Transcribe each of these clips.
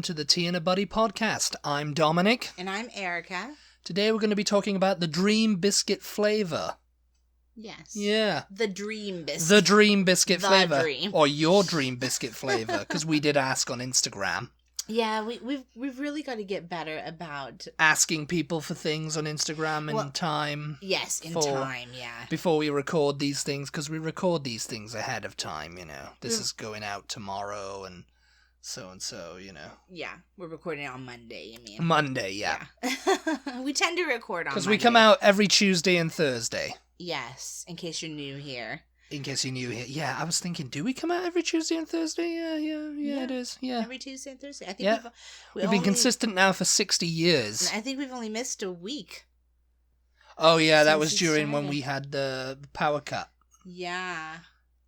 to the Tea and a Butty podcast. I'm Dominic. And I'm Erica. Today we're going to be talking about the Dream Biscuit Flavour. Yes. Yeah. The Dream Biscuit. The Dream Biscuit Flavour. Dream. Or your Dream Biscuit Flavour, because we did ask on Instagram. Yeah, we've really got to get better about asking people for things on Instagram in time. Yes, in time, yeah. Before we record these things, because we record these things ahead of time, you know. This is going out tomorrow and so, you know. Yeah, we're recording on Monday, you mean. Monday, yeah. We tend to record on Monday. Because we come out every Tuesday and Thursday. Yes, in case you're new here. In case you're new here. Yeah, I was thinking, do we come out every Tuesday and Thursday? Yeah, it is. Yeah. Every Tuesday and Thursday. I think we've been consistent now for 60 years. I think we've only missed a week. Oh, yeah, that was during when we had the power cut. Yeah.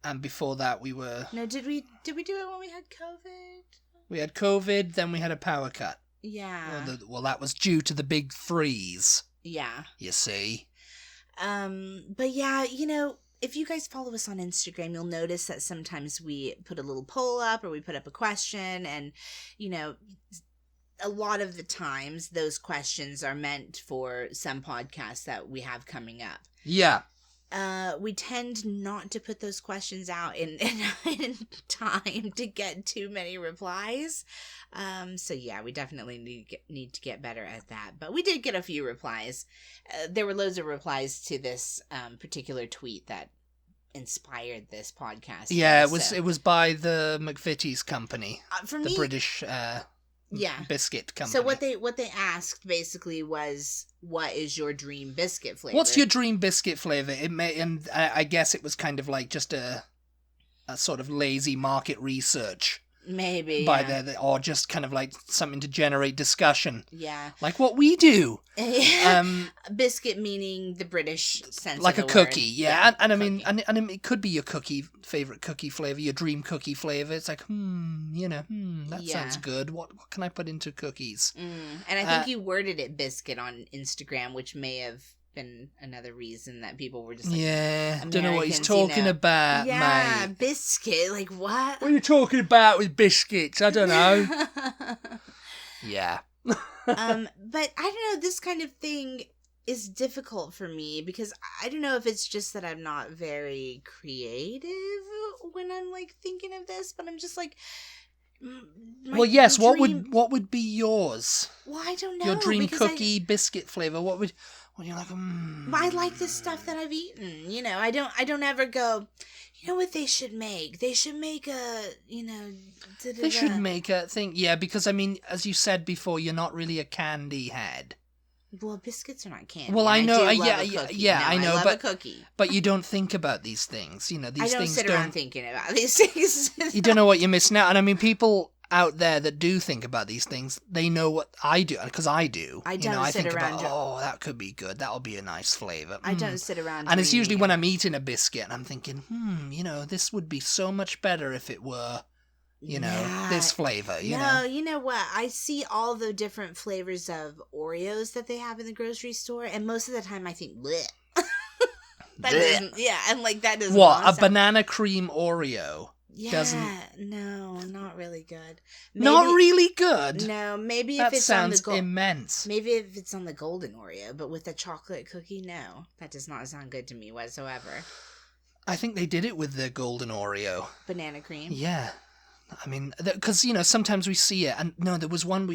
And before that we were... No, did we do it when we had COVID? We had COVID, then we had a power cut. Yeah. Well, that was due to the big freeze. Yeah. You see? But yeah, you know... If you guys follow us on Instagram, you'll notice that sometimes we put a little poll up or we put up a question, and, you know, a lot of the times those questions are meant for some podcasts that we have coming up. Yeah. We tend not to put those questions out in time to get too many replies. So yeah, we definitely need to get better at that. But we did get a few replies. There were loads of replies to this particular tweet that inspired this podcast. Yeah, it was by the McVitie's company, the British biscuit company. So what they asked basically was, what is your dream biscuit flavor? What's your dream biscuit flavor? And I guess it was kind of like just a sort of lazy market research. Maybe. Or just kind of like something to generate discussion. Yeah. Like what we do. Biscuit meaning the British sense like of the a cookie, word. yeah. And I mean, and it could be your favorite cookie flavor, your dream cookie flavor. It's like, that sounds good. What can I put into cookies? And I think you worded it biscuit on Instagram, which may have been another reason that people were just like, don't know what he's talking about, mate. Biscuit, like what? What are you talking about with biscuits? I don't know. Yeah. But I don't know, this kind of thing is difficult for me because I don't know if it's just that I'm not very creative when I'm like thinking of this, but I'm just like, well, yes. What would be yours? Well, I don't know. Your dream cookie biscuit flavor. What would you're like? But I like the stuff that I've eaten. You know, I don't ever go, you know what they should make? They should make a, you know. They should make a thing. Yeah, because I mean, as you said before, you're not really a candy head. Well, biscuits are not candy. Well, I know. I know. I love a cookie. But you don't think about these things. You know, these things sit around thinking about these things. You don't know what you're missing out. And I mean, people out there that do think about these things, they know what I do, because I do. I don't sit around. That could be good. That'll be a nice flavor. I don't sit around. And it's usually when I'm eating a biscuit and I'm thinking, you know, this would be so much better if it were, you know, this flavor. You know, you know what? I see all the different flavors of Oreos that they have in the grocery store, and most of the time I think, bleh. That doesn't. Yeah, and like that doesn't. What, a banana cream Oreo? Yeah, no, not really good. Not really good? No, maybe that if it's sounds on the immense. Maybe if it's on the golden Oreo, but with the chocolate cookie, no. That does not sound good to me whatsoever. I think they did it with the golden Oreo. Banana cream? Yeah. I mean, because, you know, sometimes we see it, and no, there was one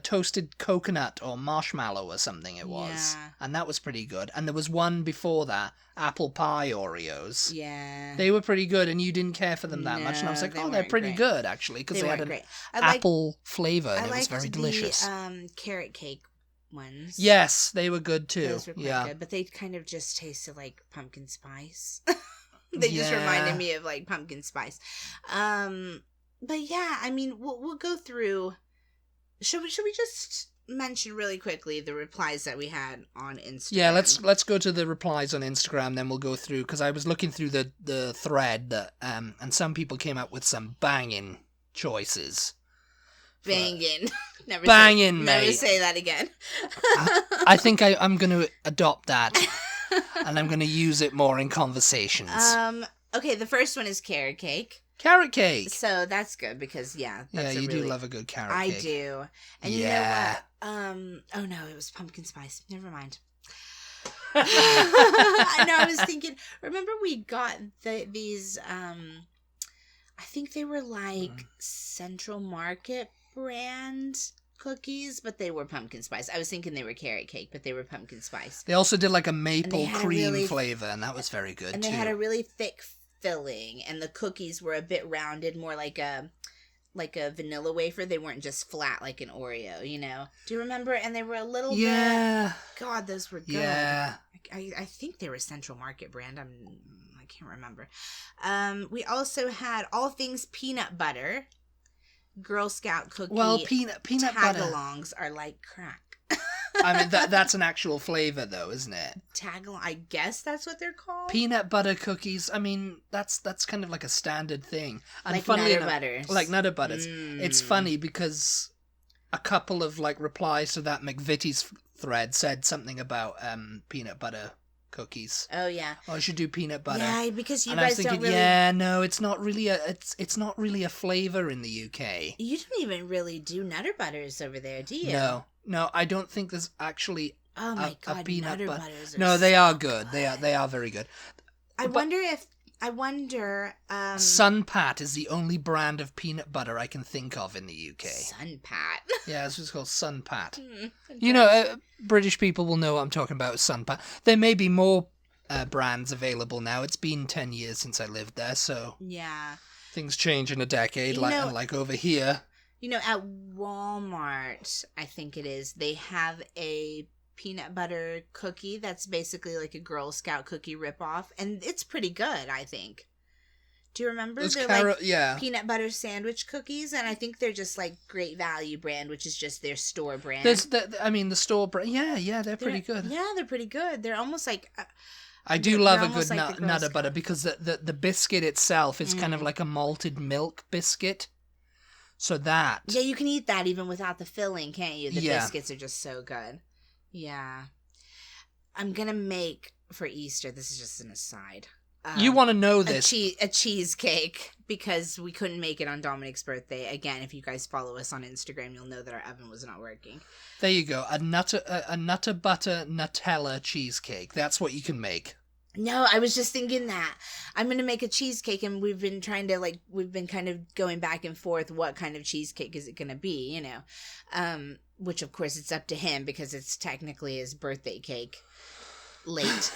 toasted coconut or marshmallow or something it was, and that was pretty good. And there was one before that, apple pie Oreos. Yeah. They were pretty good, and you didn't care for them that much, and I was like, they're pretty good, actually, because they had an apple flavor, and it was very delicious. Carrot cake ones. Yes, they were good, too. Those were quite good, but they kind of just tasted like pumpkin spice. They just reminded me of, like, pumpkin spice. But yeah, I mean, we'll go through. Should we just mention really quickly the replies that we had on Instagram? Yeah, let's go to the replies on Instagram, then we'll go through, because I was looking through the thread that and some people came up with some banging choices. Banging. Banging, mate. Never say that again. I think I'm going to adopt that, and I'm going to use it more in conversations. Okay, the first one is carrot cake. Carrot cake. So that's good because that's you do love a good carrot cake. I do. And you know what? Oh no, it was pumpkin spice. Never mind. I know. I was thinking. Remember, we got these. I think they were like Central Market brand cookies, but they were pumpkin spice. I was thinking they were carrot cake, but they were pumpkin spice. They also did like a maple cream flavor, and that was very good and too. And they had a really thick filling, and the cookies were a bit rounded, more like a vanilla wafer. They weren't just flat like an Oreo, you know. Do you remember? And they were a little bit. God, those were good. Yeah. I think they were Central Market brand. I can't remember. We also had all things peanut butter. Girl Scout cookie. Well, peanut butter tagalongs are like crack. I mean, that's an actual flavor, though, isn't it? Tagalong. I guess that's what they're called. Peanut butter cookies. I mean, that's kind of like a standard thing. And like Nutter Butters. Like Nutter Butters. It's funny because a couple of like replies to that McVitie's thread said something about peanut butter cookies. Oh yeah. Oh, I should do peanut butter. Yeah, because you and guys I was thinking, don't really. Yeah, no, it's not really a flavor in the UK. You don't even really do Nutter Butters over there, do you? No, I don't think there's actually. Oh my God, a peanut Nutter butter. Butters are No, they are good. They are very good. I wonder. Sunpat is the only brand of peanut butter I can think of in the UK. Sunpat. Yeah, this is called Sunpat. Okay. You know, British people will know what I'm talking about. Sunpat. There may be more brands available now. It's been 10 years since I lived there, so yeah, things change in a decade. Like over here. You know, at Walmart, I think it is, they have a peanut butter cookie that's basically like a Girl Scout cookie ripoff, and it's pretty good, I think. Do you remember? They're peanut butter sandwich cookies, and I think they're just like Great Value brand, which is just their store brand. The store brand. Yeah, they're pretty good. Yeah, they're pretty good. They're almost like. I do love a good Nutter Butter because the biscuit itself is kind of like a malted milk biscuit. So that. Yeah, you can eat that even without the filling, can't you? The biscuits are just so good. Yeah. I'm going to make for Easter, this is just an aside. You want to know this. A cheesecake, because we couldn't make it on Dominic's birthday. Again, if you guys follow us on Instagram, you'll know that our oven was not working. There you go. A Nutter Butter Nutella cheesecake. That's what you can make. No, I was just thinking that. I'm going to make a cheesecake, and we've been kind of going back and forth. What kind of cheesecake is it going to be, you know? Which, of course, it's up to him because it's technically his birthday cake. Late.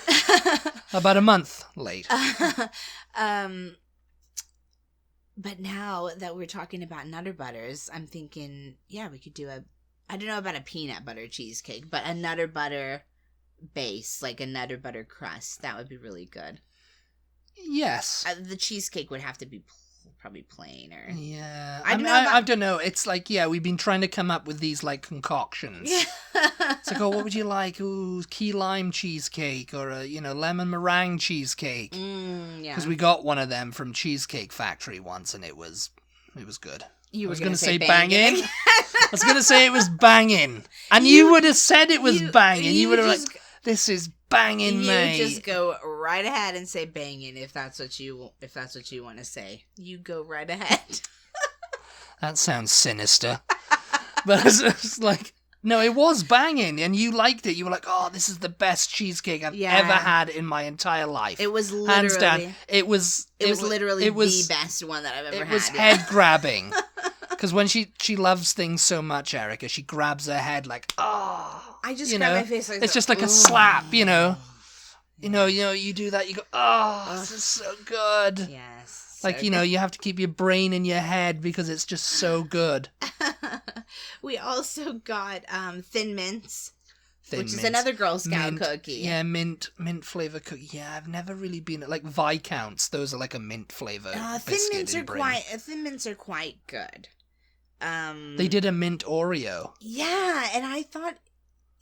About a month late. But now that we're talking about Nutter Butters, I'm thinking, yeah, we could do I don't know about a peanut butter cheesecake, but a Nutter Butter base, like a Nutter Butter crust. That would be really good. Yes. The cheesecake would have to be probably plain or... Yeah. I don't know. It's like, we've been trying to come up with these, like, concoctions. It's like, what would you like? Ooh, key lime cheesecake or a, lemon meringue cheesecake. Yeah. Because we got one of them from Cheesecake Factory once, and it was good. You were going to say banging. I was going to say it was banging. And you would have said it was banging. You would have like, this is banging, mate. You just go right ahead and say banging if that's what you want to say. You go right ahead. That sounds sinister. But it's like, no, it was banging, and you liked it. You were like, oh, this is the best cheesecake I've ever had in my entire life. It was literally... Hands down. It was the best one that I've ever had. It was head-grabbing. Because when she loves things so much, Erica, she grabs her head like, oh... I just grab my face like it's just like a slap, You do that, you go, oh, this is so good. Yes. Like, you have to keep your brain in your head because it's just so good. We also got Thin Mints, which is another Girl Scout cookie. Yeah, mint flavor cookie. Yeah, I've never really been like Viscounts. Those are like a mint flavor. Thin Mints are quite good. They did a mint Oreo. Yeah, and I thought,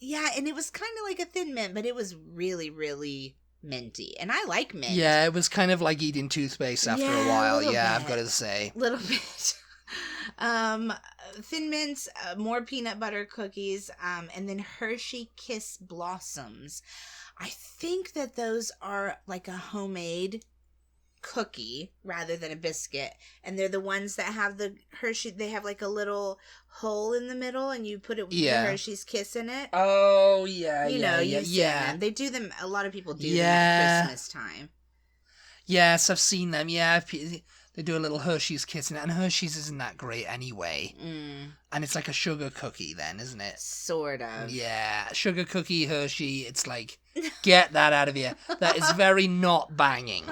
and it was kind of like a Thin Mint, but it was really, really minty, and I like mint. Yeah, it was kind of like eating toothpaste after a while. I've got to say, a little bit. Thin Mints, more peanut butter cookies, and then Hershey Kiss Blossoms. I think that those are like a homemade cookie rather than a biscuit, and they're the ones that have the Hershey. They have like a little hole in the middle, and you put the Hershey's Kiss in it. Oh yeah, You've seen them. They do them. A lot of people do them at Christmas time. Yes, I've seen them. Yeah, they do a little Hershey's Kiss in it, and Hershey's isn't that great anyway. And it's like a sugar cookie, then, isn't it? Sort of. Yeah, sugar cookie Hershey. It's like, get that out of here. That is very not banging.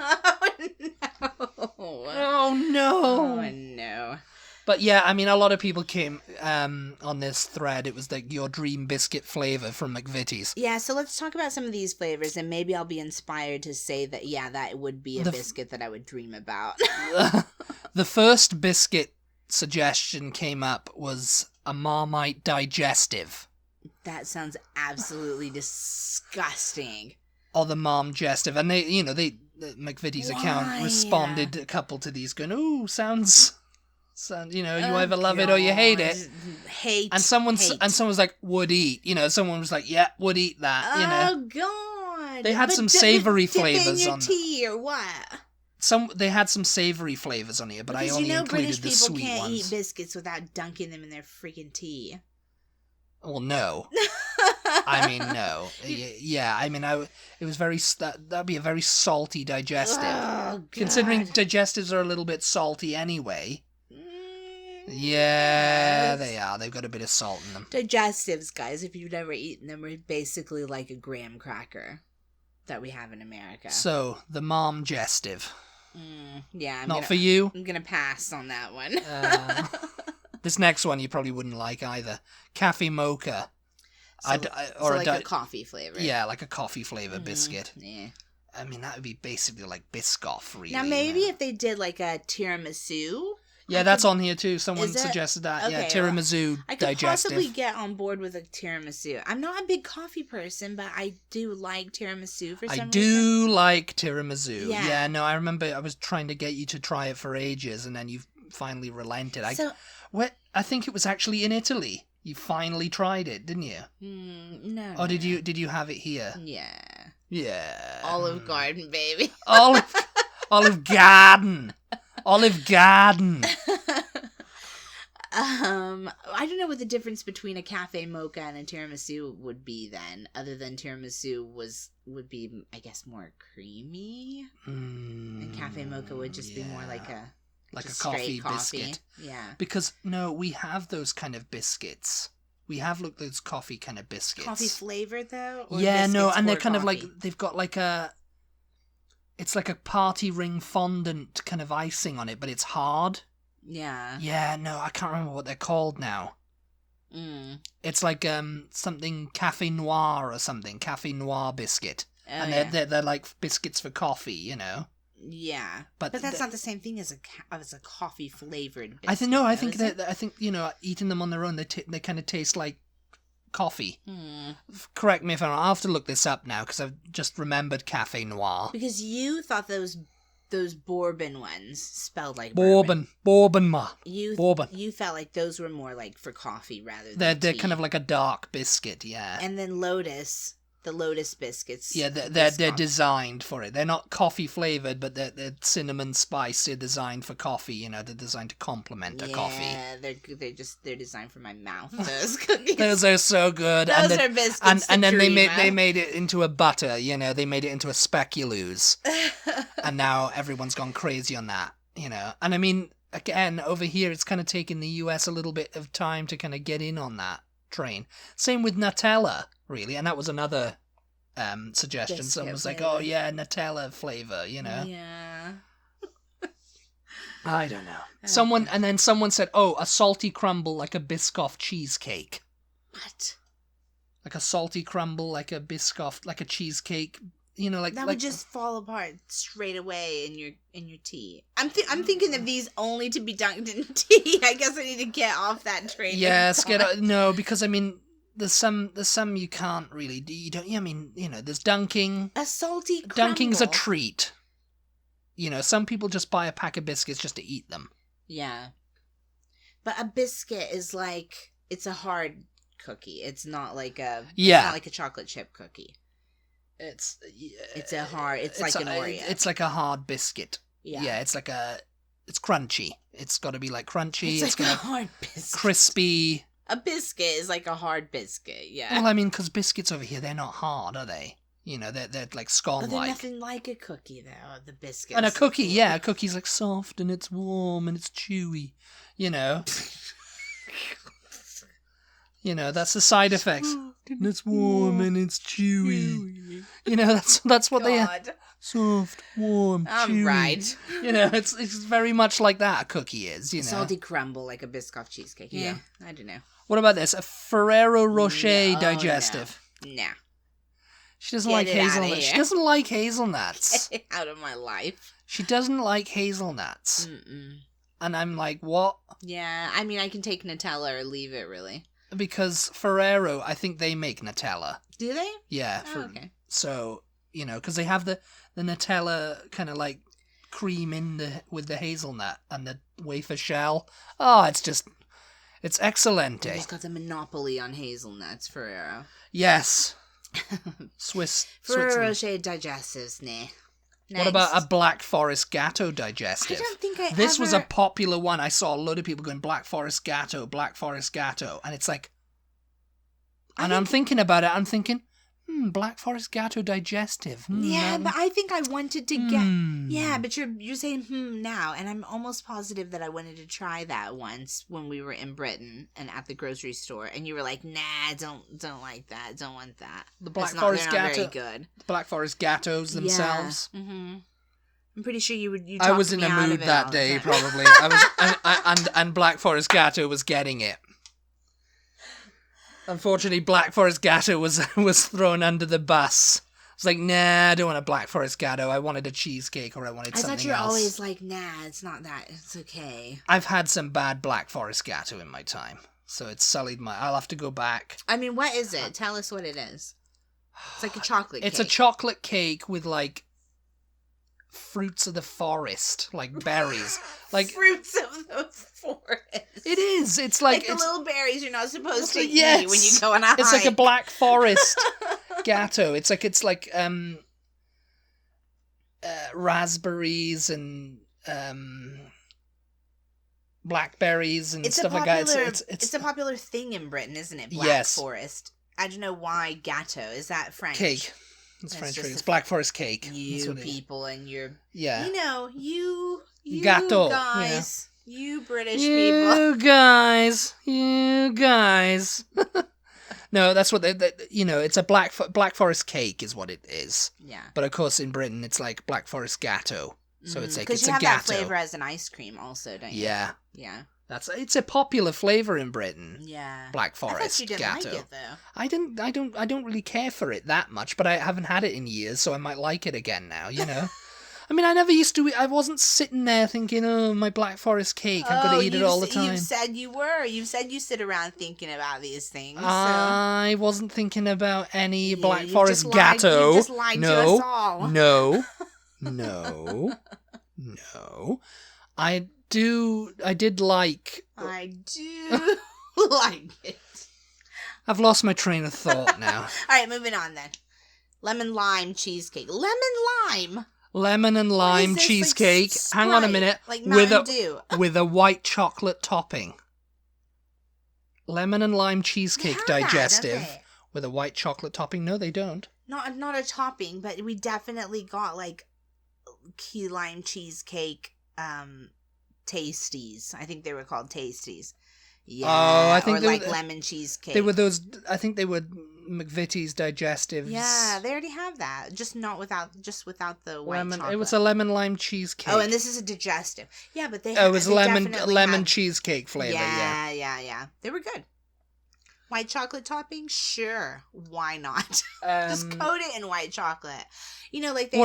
Oh no! Oh no! But yeah, I mean, a lot of people came on this thread. It was like your dream biscuit flavor from McVitie's. Yeah, so let's talk about some of these flavors, and maybe I'll be inspired to say that, yeah, that would be a biscuit that I would dream about. The first biscuit suggestion came up was a Marmite digestive. That sounds absolutely disgusting. Or the Mom-gestive. And McVitie's account responded a couple to these going, ooh, sounds, you either love it or you hate it. And someone was like, would eat. Someone was like, yeah, would eat that. Oh God! They had some savory flavors on tea or what? They had some savory flavors on here, but I only included the sweet ones. British people can't eat biscuits without dunking them in their freaking tea. Well, no. I mean, no. Yeah, I mean, it was very, that'd be a very salty digestive. Oh, God. Considering digestives are a little bit salty anyway. Yeah, they are. They've got a bit of salt in them. Digestives, guys, if you've never eaten them, are basically like a graham cracker that we have in America. So, the Mom-gestive. Yeah. Not for you? I'm going to pass on that one. This next one you probably wouldn't like either. Cafe mocha. A coffee flavor. Yeah, like a coffee flavor biscuit. Yeah. I mean, that would be basically like Biscoff, really. Now, maybe if they did like a tiramisu. Yeah, that's on here too. Someone suggested that. Okay, yeah, tiramisu I could digestive. possibly get on board with a tiramisu. I'm not a big coffee person, but I do like tiramisu for some reason. I do like tiramisu. Yeah, no, I remember I was trying to get you to try it for ages, and then you finally relented. I think it was actually in Italy. You finally tried it, didn't you? No. Or did you have it here? Yeah. Yeah. Olive Garden, baby. Olive Garden. Olive Garden. I don't know what the difference between a cafe mocha and a tiramisu would be then, other than tiramisu would be, I guess, more creamy. And cafe mocha would just be more like a coffee biscuit. Yeah. Because we have those kind of biscuits. We have those coffee kind of biscuits. Coffee flavored though? Or and they're kind of like, they've got like it's like a party ring fondant kind of icing on it, but it's hard. Yeah. Yeah, no, I can't remember what they're called now. It's like something Cafe Noir or something, Cafe Noir biscuit. Oh, and they're like biscuits for coffee, Yeah, but that's not the same thing as a coffee flavored biscuit. I think eating them on their own, they kind of taste like coffee. Correct me if I'm wrong. I'll have to look this up now because I've just remembered Cafe Noir. Because you thought those bourbon ones spelled like bourbon. Bourbon. You felt like those were more like for coffee rather than they're kind of like a dark biscuit, yeah. And then the Lotus biscuits. Yeah, they're designed for it. They're not coffee flavored, but they're cinnamon spice. They're designed for coffee. They're designed to complement a coffee. Yeah, they're designed for my mouth. Those cookies. Those are so good. Those are biscuits. And then they made it into a butter. They made it into a speculoos, and now everyone's gone crazy on that. And I mean, again, over here, it's kind of taken the US a little bit of time to kind of get in on that train. Same with Nutella. Really, and that was another suggestion. Biscuit Someone was flavor. like, "Oh yeah, Nutella flavor," Yeah. I don't know. Someone said, "Oh, a salty crumble like a Biscoff cheesecake." What? Like a salty crumble, like a Biscoff, like a cheesecake. That would just fall apart straight away in your tea. I'm thinking of these only to be dunked in tea. I guess I need to get off that train. Yes, no, because I mean. There's some you can't really do. There's dunking. A salty crumble. Dunking's a treat. Some people just buy a pack of biscuits just to eat them. Yeah. But a biscuit is like, it's a hard cookie. It's not like a chocolate chip cookie. It's like an Oreo. It's like a hard biscuit. Yeah, it's like it's crunchy. It's got to be like crunchy. It's like a hard biscuit. Crispy. A biscuit is like a hard biscuit, yeah. Well, I mean, because biscuits over here, they're not hard, are they? You know, they're like scone-like. They're nothing like a cookie, though, the biscuits. And a cookie, a cookie's like soft and it's warm and it's chewy, you know. You know, that's the side effects. And it's warm and it's chewy. You know, that's what they are. Soft, warm, chewy. Right. You know, it's very much like that a cookie is, you know. Salty crumble like a Biscoff cheesecake. Yeah, I don't know. What about this? A Ferrero Rocher digestive. No. She doesn't like hazelnuts. She doesn't like hazelnuts. Get it out of my life. She doesn't like hazelnuts. And I'm like, what? Yeah, I mean, I can take Nutella or leave it, really. Because Ferrero, I think they make Nutella. Do they? Yeah. Okay. So, you know, because they have the Nutella kind of like cream with the hazelnut and the wafer shell. Oh, it's excellent. They've got the monopoly on hazelnuts, Ferrero. Yes. Ferrero Rocher digestives, nah. Next. What about a Black Forest Gatto digestive? I don't think This was a popular one. I saw a load of people going Black Forest Gatto, and it's like, I'm thinking about it. I'm thinking, Black Forest Gatto digestive. Yeah, but I think I wanted to get. Yeah, but you're saying now, and I'm almost positive that I wanted to try that once when we were in Britain and at the grocery store, and you were like, "Nah, don't like that. Don't want that." The Black Forest Gatto, very good. The Black Forest Gattos themselves. Yeah. I'm pretty sure you would. I was in a mood that day, probably. I was, and Black Forest Gatto was getting it. Unfortunately, Black Forest Gatto was thrown under the bus. I was like, nah, I don't want a Black Forest Gatto. I wanted a cheesecake or I wanted something else. I thought you were always like, nah, it's not that. It's okay. I've had some bad Black Forest Gatto in my time, so it's sullied my... I'll have to go back. I mean, what is it? Tell us what it is. It's like a chocolate cake. It's a chocolate cake with, like, fruits of the forest, like berries. Like fruits of the forest. It is. It's like the little berries you're not supposed to eat when you go on a hike. It's like a Black Forest Gatto. It's like raspberries and blackberries and stuff like that. It's a popular thing in Britain, isn't it? Black Forest. I don't know why Gatto. Is that French? Cake. It's French cake. It's Black Forest cake. You people and your... Yeah. You know, you Gatto, guys. Yeah. You British people. You guys. No, that's what it's a Black Forest cake is what it is. Yeah. But of course in Britain it's like Black Forest Gatto. So it's like, it's a Gatto. Because you have that flavor as an ice cream also, don't you? Yeah. Yeah. It's a popular flavor in Britain. Yeah. Black Forest I thought you didn't Gatto. like it though. I don't really care for it that much, but I haven't had it in years, so I might like it again now, you know. I mean, I never used to. I wasn't sitting there thinking, "Oh, my Black Forest cake. I'm going to eat it all the time." You said you were. You said you sit around thinking about these things. I wasn't thinking about any Black Forest Gatto. You just lied to us all. No. I did like... I do like it. I've lost my train of thought now. All right, moving on then. Lemon lime cheesecake. Lemon and lime cheesecake. Like Hang on a minute. Like Mountain Dew. With a white chocolate topping. Lemon and lime cheesecake digestive with a white chocolate topping. No, they don't. Not a topping, but we definitely got like key lime cheesecake tasties. I think they were called tasties. Yeah. Oh, I think or like lemon cheesecake. They were those. I think they were McVitie's digestives. Yeah, they already have that. Just without the white chocolate. It was a lemon lime cheesecake. Oh, and this is a digestive. Yeah, but it was lemon cheesecake flavor. Yeah. They were good. White chocolate topping? Sure. Why not? Just coat it in white chocolate. You know, like they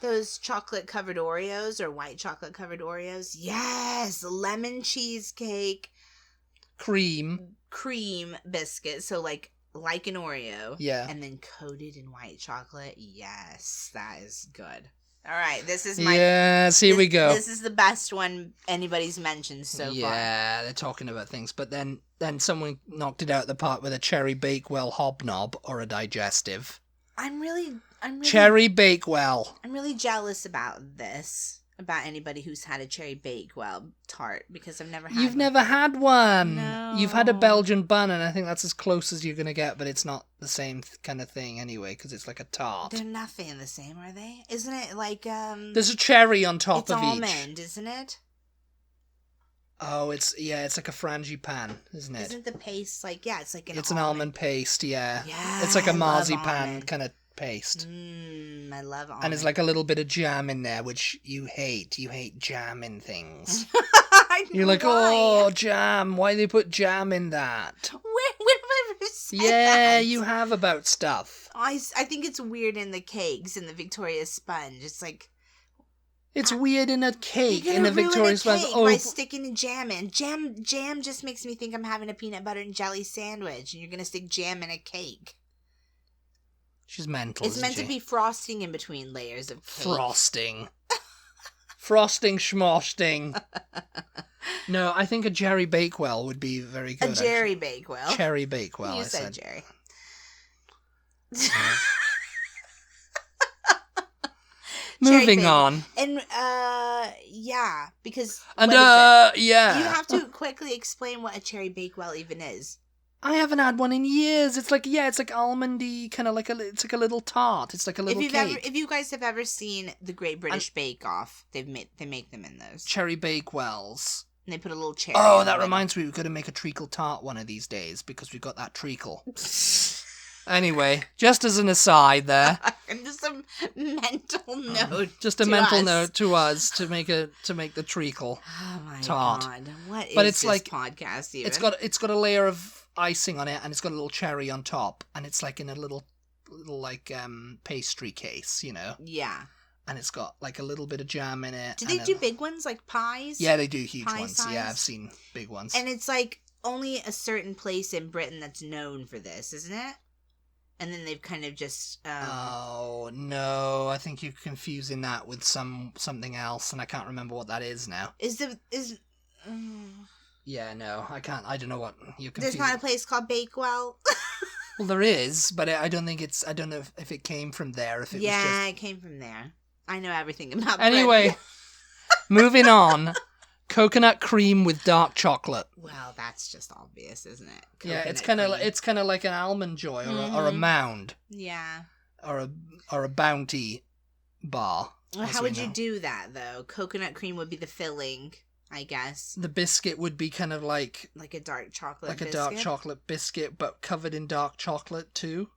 those chocolate covered Oreos or white chocolate covered Oreos. Yes, lemon cheesecake. Cream biscuit. So like an Oreo. Yeah. And then coated in white chocolate. Yes, that is good. All right, this is my... Yes, here we go. This is the best one anybody's mentioned so far. Yeah, they're talking about things. But then someone knocked it out of the park with a Cherry Bakewell hobnob or a digestive. I'm really... Cherry Bakewell. I'm really jealous about this. about anybody who's had a cherry Bakewell tart because I've never had You've one. never had one. No. You've had a Belgian bun, and I think that's as close as you're going to get, but it's not the same kind of thing anyway, because it's like a tart. They're nothing the same, are they? Isn't it like, There's a cherry on top of each. It's almond, isn't it? Oh, it's like a frangipan, isn't it? Isn't the paste like, it's like an almond paste, yeah. Yeah, It's like a I love marzipan almond. kind of paste. I love almond. And there's like a little bit of jam in there, which you hate. You hate jam in things. You're like, oh, jam. Why they put jam in that? When have I ever said Yeah, that? you have about stuff. I think it's weird in the cakes, in the Victoria sponge. It's like... It's weird in a cake, You're in a gonna ruin Victoria sponge. cake by sticking jam in. Jam just makes me think I'm having a peanut butter and jelly sandwich, and you're gonna stick jam in a cake. She's mental. It's meant to be frosting in between layers of cake. Frosting. Frosting schmosting. No, I think a Jerry Bakewell would be very good. A Jerry Bakewell. Cherry Bakewell, You I said Jerry. Moving on. And, yeah, because... And, yeah. yeah. You have to quickly explain what a Cherry Bakewell even is. I haven't had one in years. It's like, it's like almondy, kind of like it's like a little tart. It's like a little cake. If you guys have ever seen the Great British Bake Off, they make them in those. Cherry Bakewells. And they put a little cherry. Oh, that reminds me, we've got to make a treacle tart one of these days because we've got that treacle. Anyway, just as an aside there. Just a mental note. Just a mental note to us to make the treacle tart. God. What is it's this like, podcast even? It's got a layer of icing on it, and it's got a little cherry on top, and it's like in a little like pastry case, you know. Yeah. And it's got like a little bit of jam in it. Do they do big ones like pies? Yeah, they do huge Pie ones. size? Yeah, I've seen big ones. And it's like only a certain place in Britain that's known for this, isn't it? And then they've kind of just... Oh, no. I think you're confusing that with something else, and I can't remember what that is now. Yeah, no, I can't. I don't know what you're confusing. There's not a place called Bakewell? Well, there is, but I don't think it's... I don't know if it came from there, if it was just... Yeah, it came from there. I know everything about Anyway, bread. moving on. Coconut cream with dark chocolate. Well, that's just obvious, isn't it? Yeah, it's kind of like an almond joy or a mound. Yeah. Or a bounty bar. Well, how would you do that though? Coconut cream would be the filling, I guess. The biscuit would be kind of like a dark chocolate biscuit? a dark chocolate biscuit, but covered in dark chocolate too.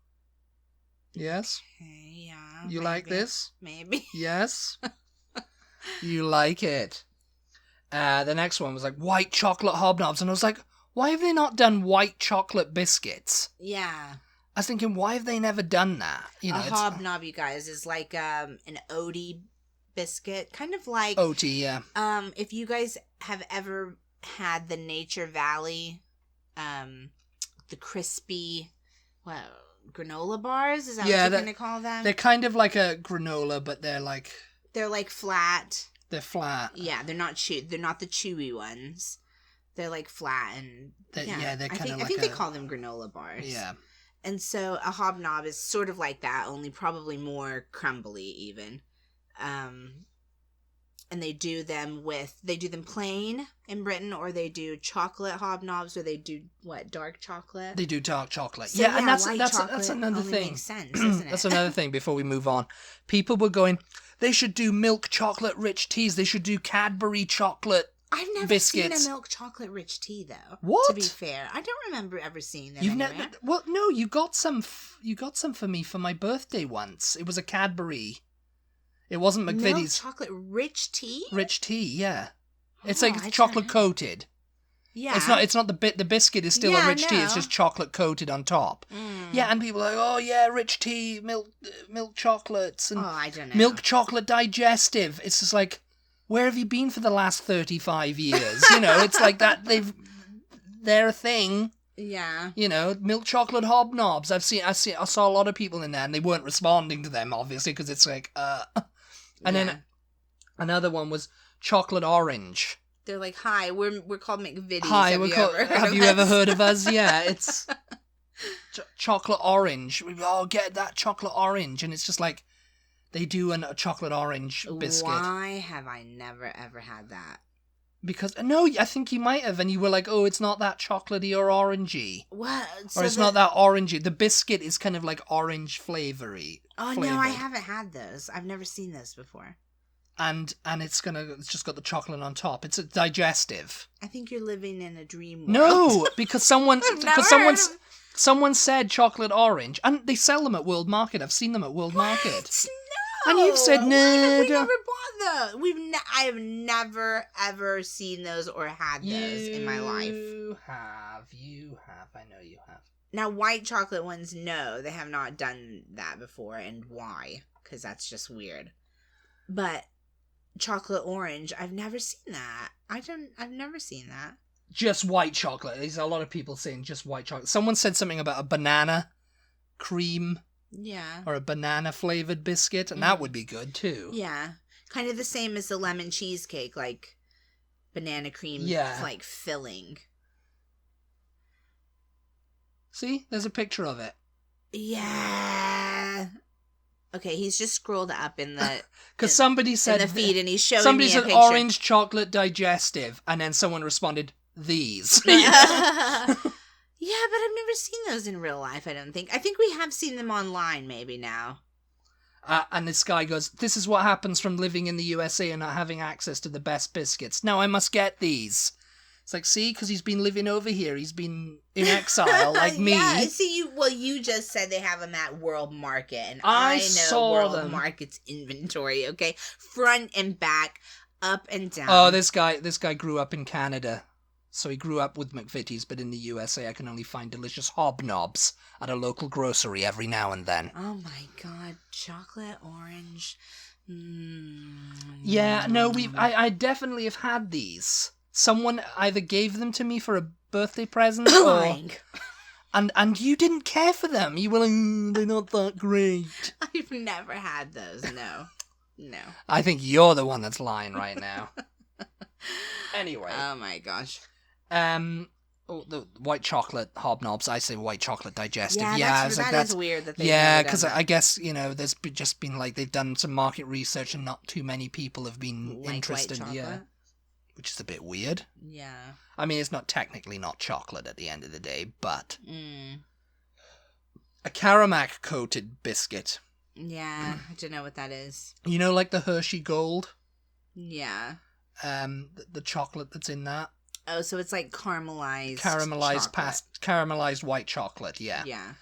Yes? Okay, yeah. You like this? Maybe. Yes? You like it. The next one was like white chocolate hobnobs, and I was like, why have they not done white chocolate biscuits? Yeah. I was thinking, why have they never done that? You know, a hobnob, you guys, is like an Odie biscuit, kind of like OT, yeah. If you guys have ever had the Nature Valley, the crispy, granola bars? Is that what you're gonna call them? They're kind of like a granola, but they're like flat. They're flat. Yeah, they're not They're not the chewy ones. They're like flat and they're kind of like I think they call them granola bars. Yeah. And so a hobnob is sort of like that, only probably more crumbly even. And they do them plain in Britain, or they do chocolate hobnobs, or they do dark chocolate. They do dark chocolate. So, and that's chocolate another only thing. Makes sense, doesn't it? That's another thing. Before we move on, people were going, they should do milk chocolate rich teas. They should do Cadbury chocolate. I've never biscuits. seen a milk chocolate rich tea though. What? To be fair, I don't remember ever seeing that. You've anywhere. Well, no, you got some. You got some for me for my birthday once. It was a Cadbury. It wasn't McVitie's. Milk chocolate rich tea. Rich tea, yeah. It's Oh, like it's chocolate coated. Yeah. It's not the biscuit is still a rich tea. It's just chocolate coated on top. Yeah, and people are like, oh yeah, rich tea, milk chocolates, and I don't know. milk chocolate digestive. It's just like, where have you been for the last 35 years? You know, it's like that. They're a thing. Yeah. You know, milk chocolate hobnobs. I saw a lot of people in there, and they weren't responding to them, obviously, because it's like, And then another one was chocolate orange. They're like, hi, we're called McVitie's. Hi, have you ever heard of us? Yeah, it's chocolate orange. Oh, get that chocolate orange, and it's just like, They do a chocolate orange biscuit. Why have I never, ever had that? Because, no, I think you might have, and you were like, oh, it's not that chocolatey or orangey. What? So or it's not that orangey. The biscuit is kind of like orange flavory. Oh, no, I haven't had those. I've never seen those before. And it's just got the chocolate on top. It's digestive. I think you're living in a dream world. No, because someone said chocolate orange, and they sell them at World Market. I've seen them at World Market. No. And you've said no. We never bought those. I have never ever seen those or had those in my life. You have. I know you have. Now, white chocolate ones, no, they have not done that before, and why? Because that's just weird. But chocolate orange, I've never seen that. I've never seen that. Just white chocolate. There's a lot of people saying just white chocolate. Someone said something about a banana cream. Yeah. Or a banana flavored biscuit, and that would be good too. Yeah. Kind of the same as the lemon cheesecake, like banana cream like filling. See? There's a picture of it. Yeah. Okay, he's just scrolled up in the because somebody said in the feed, and he's showing somebody me said a picture. Orange chocolate digestive, and then someone responded these. Yeah, but I've never seen those in real life. I don't think. I think we have seen them online, maybe now. And this guy goes, "This is what happens from living in the USA and not having access to the best biscuits. Now I must get these." It's like, see, because he's been living over here. He's been in exile, like me. Yeah, see, you just said they have them at World Market, and I know saw World Market's inventory, okay? Front and back, up and down. Oh, this guy grew up in Canada. So he grew up with McVitie's, but in the USA I can only find delicious hobnobs at a local grocery every now and then. Oh my god, chocolate orange. Yeah, no, I definitely have had these. Someone either gave them to me for a birthday present or... And you didn't care for them. You were like, they're not that great. I've never had those, no. No. I think you're the one that's lying right now. Anyway. Oh my gosh. The white chocolate hobnobs. I say white chocolate digestive. Yeah, that's weird that they because I guess there's just been like they've done some market research and not too many people have been interested. Yeah, which is a bit weird. Yeah, I mean it's not technically not chocolate at the end of the day, but a Caramac coated biscuit. Yeah, I don't know what that is. You know, like the Hershey Gold. Yeah. The chocolate that's in that. Oh, so it's like caramelized white chocolate, yeah. Yeah.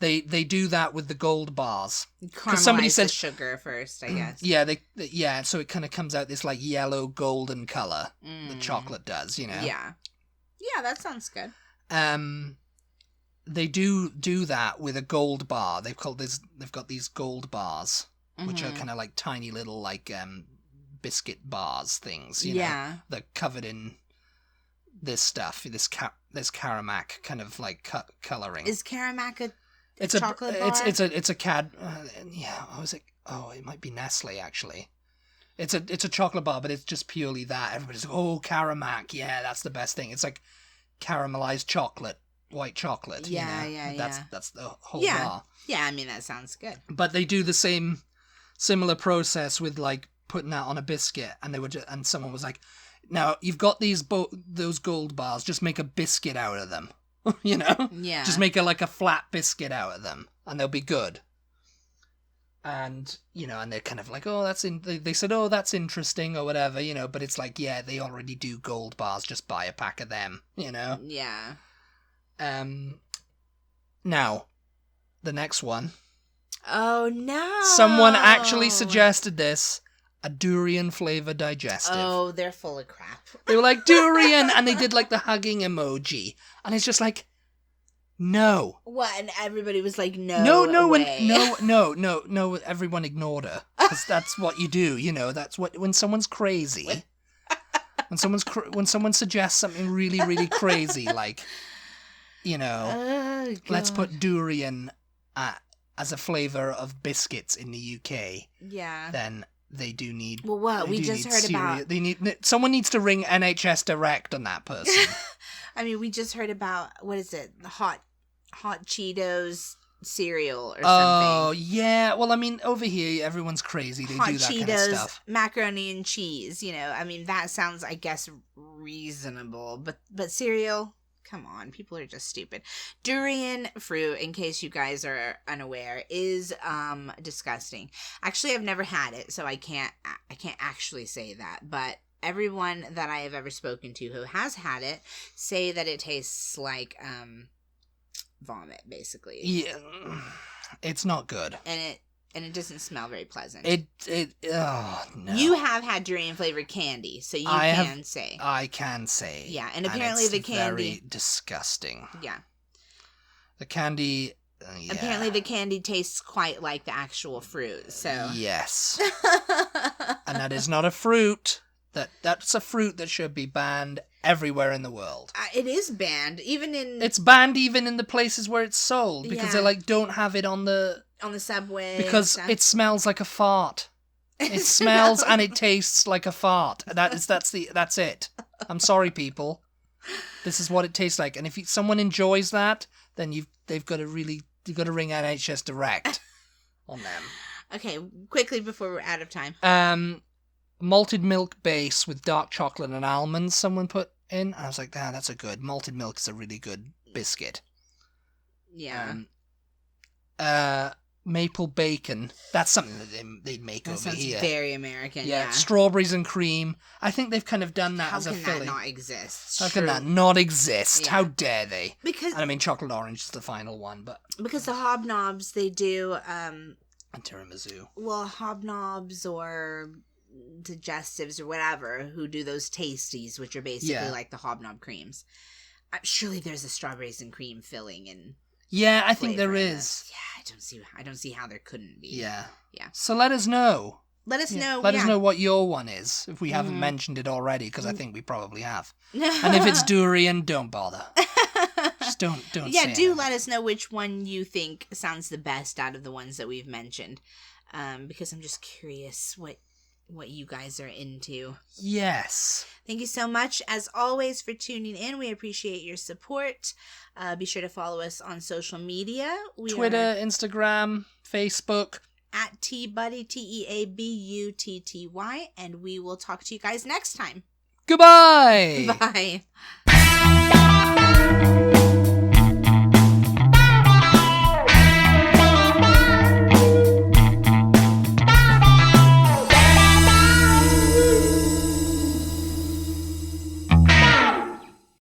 They do that with the gold bars. Because somebody said sugar first, I guess. Yeah, so it kind of comes out this like yellow golden color. The chocolate does, you know. Yeah. Yeah, that sounds good. They do that with a gold bar. They've got these gold bars, which are kind of like tiny little like biscuit bars things, you know. They're covered in this stuff, this Caramac kind of like coloring. Is Caramac a chocolate bar? It's a cad. It might be Nestle actually. It's a chocolate bar, but it's just purely that. Everybody's like, oh, Caramac, yeah, that's the best thing. It's like caramelized chocolate, white chocolate. Yeah. That's the whole bar. Yeah, I mean that sounds good. But they do the similar process with like putting that on a biscuit, and someone was like, now you've got those gold bars, just make a biscuit out of them. You know? Yeah. Just make like a flat biscuit out of them and they'll be good. And, and they're kind of like, oh, they said, oh, that's interesting or whatever, but it's like, yeah, they already do gold bars, just buy a pack of them, Yeah. Now, the next one. Oh, no. Someone actually suggested this. A durian flavor digestive. Oh, they're full of crap. They were like, durian, and they did like the hugging emoji. And it's just like, no. What? And everybody was like, no. No, everyone ignored her. Because that's what you do, that's what, when someone's crazy, when someone suggests something really, really crazy, like, let's put durian as a flavor of biscuits in the UK. Yeah. Then they do need. Well, what we just heard about. Someone needs to ring NHS Direct on that person. I mean, we just heard about what is it? The hot Cheetos cereal or something. Oh, yeah. Well, I mean, over here, everyone's crazy. They Hot do that Cheetos, kind of stuff. macaroni and cheese. I mean, that sounds, I guess, reasonable. But cereal, come on, people are just stupid. Durian fruit, in case you guys are unaware, is disgusting. Actually, I've never had it, so I can't actually say that. But everyone that I have ever spoken to who has had it say that it tastes like vomit, basically. Yeah, it's not good. And it doesn't smell very pleasant. Oh, no. You have had durian flavored candy, so can say. I can say. Yeah, and apparently the candy... very disgusting. Yeah. The candy... yeah. Apparently the candy tastes quite like the actual fruit, so... Yes. And that is not a fruit. That's a fruit that should be banned everywhere in the world. It is banned, even in... It's banned even in the places where it's sold, because they, don't have it on the subway. Because it smells like a fart. It smells and it tastes like a fart. That's it. I'm sorry, people. This is what it tastes like. And if someone enjoys that, then you've got to ring NHS Direct on them. Okay, quickly before we're out of time. Malted milk base with dark chocolate and almonds, someone put in. I was like, that's a good. Malted milk is a really good biscuit. Yeah. Maple bacon. That's something that they'd make over here. Very American. Yeah. Strawberries and cream. I think they've kind of done that as a filling. How can that not exist? How can that not exist? Yeah. How dare they? Because I mean, chocolate orange is the final one, but because the hobnobs, they do and tiramisu. Well, hobnobs or digestives or whatever who do those tasties, which are basically like the hobnob creams. Surely there's a strawberries and cream filling and I think there is. Yeah, I don't see how there couldn't be. Yeah. Yeah. So let us know. Let us know. Let us know what your one is if we haven't mentioned it already, because I think we probably have. And if it's durian, don't bother. Just don't. Yeah, do let us know which one you think sounds the best out of the ones that we've mentioned, because I'm just curious what you guys are into. Yes. Thank you so much, as always, for tuning in. We appreciate your support. Be sure to follow us on social media. Twitter, Instagram, Facebook. At TButty, TEABUTTY, and we will talk to you guys next time. Goodbye! Bye.